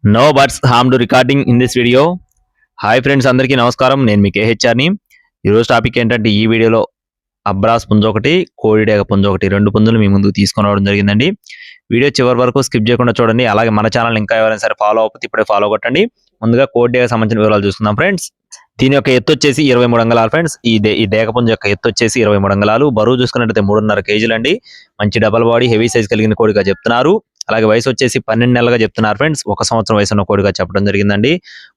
No buts harm to recording in this video. Hi friends, అందరికీ నమస్కారం. నేను మీ కేహెచ్ఆర్ని. ఈరోజు టాపిక్ ఏంటంటే, ఈ వీడియోలో అబ్రాస్ పుంజు ఒకటి, కోడిడేగ పుంజు ఒకటి, 2 పుంజులు మీ ముందుకు తీసుకొని రావడం జరిగిందండి. వీడియో చివరి వరకు స్కిప్ చేయకుండా చూడండి. అలాగే మన ఛానల్ ఇంకా ఎవరైనా సరే ఫాలో అవ్వకపోతే ఇప్పుడే ఫాలో కొట్టండి. ముందుగా కోడిడేగ సంబంధించిన వివరాలు చూస్తున్నాం ఫ్రెండ్స్. దీని యొక్క ఎత్తు వచ్చేసి 23 అంగుళాలు ఫ్రెండ్స్. ఈ డేగపుంజు యొక్క ఎత్తు వచ్చేసి 23 అంగుళాలు. బరువు చూసుకున్నట్లయితే 3.5 కేజీలు అండి. మంచి డబల్ బాడీ, హెవీ సైజ్ కలిగిన కోడిగా చెప్తున్నారు. అలాగే వయసు వచ్చేసి 12 నెలలుగా చెప్తున్నారు ఫ్రెండ్స్. 1 సంవత్సరం వయసు ఉన్న కోడిగా చెప్పడం జరిగిందండి.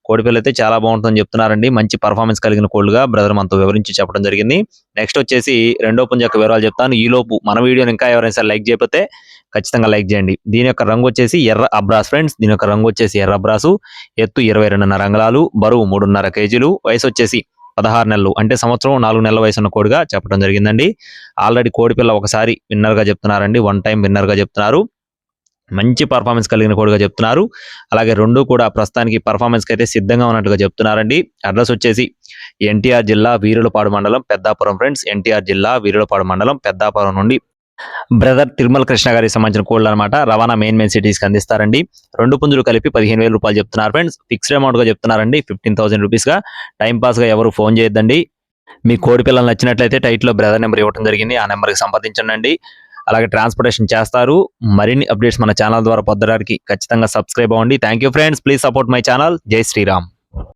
కోడి పిల్ల అయితే చాలా బాగుంటుందని చెప్తున్నారండి. మంచి పర్ఫార్మెన్స్ కలిగిన కోడిగా బ్రదర్ మనతో వివరించి చెప్పడం జరిగింది. నెక్స్ట్ వచ్చేసి రెండో పుంజు యొక్క వివరాలు చెప్తాను. ఈ లోపు మన వీడియోని ఇంకా ఎవరైనా సరే లైక్ చేయకపోతే ఖచ్చితంగా లైక్ చేయండి. దీని యొక్క రంగు వచ్చేసి ఎర్ర అబ్రాస్ ఫ్రెండ్స్. దీని యొక్క రంగు వచ్చేసి ఎర్ర అబ్రాసు. ఎత్తు 22.5 అంగుళాలు. బరువు 3.5 కేజీలు. వయసు వచ్చేసి 16 నెలలు, అంటే సంవత్సరం 4 నెలల వయసు ఉన్న కోడిగా చెప్పడం జరిగిందండి. ఆల్రెడీ కోడి పిల్ల ఒకసారి విన్నర్ గా చెప్తున్నారండి. 1 టైం విన్నర్ గా చెప్తున్నారు. మంచి పర్ఫార్మెన్స్ కలిగిన కోడిగా చెప్తున్నారు. అలాగే రెండు కూడా ప్రస్తుతానికి పర్ఫార్మెన్స్ కి అయితే సిద్ధంగా ఉన్నట్టుగా చెప్తున్నారండి. అడ్రస్ వచ్చేసి ఎన్టీఆర్ జిల్లా వీరులపాడు మండలం పెద్దాపురం ఫ్రెండ్స్. ఎన్టీఆర్ జిల్లా వీరులపాడు మండలం పెద్దాపురం నుండి బ్రదర్ తిరుమల కృష్ణ గారికి సంబంధించిన కోళ్ళు అనమాట. రవాణా మెయిన్ సిటీస్ కి అందిస్తారండి. 2 పుంజులు కలిపి 15,000 రూపాయలు చెప్తున్నారు ఫ్రెండ్స్. ఫిక్స్డ్ అమౌంట్ గా చెప్తున్నారండి. 15,000 రూపీస్ గా. టైం పాస్ గా ఎవరు ఫోన్ చేయొద్దండి. మీ కోడి పిల్లలు నచ్చినట్లయితే టైట్లో బ్రదర్ నెంబర్ ఇవ్వడం జరిగింది. ఆ నెంబర్కి సంప్రదించండి. అలాగే ట్రాన్స్పోర్టేషన్ చేస్తారు. మరిన్ని అప్డేట్స్ మన ఛానల్ ద్వారా పొందడానికి ఖచ్చితంగా సబ్స్క్రైబ్ అవ్వండి. Thank you friends. Please support my channel. జై శ్రీరామ్.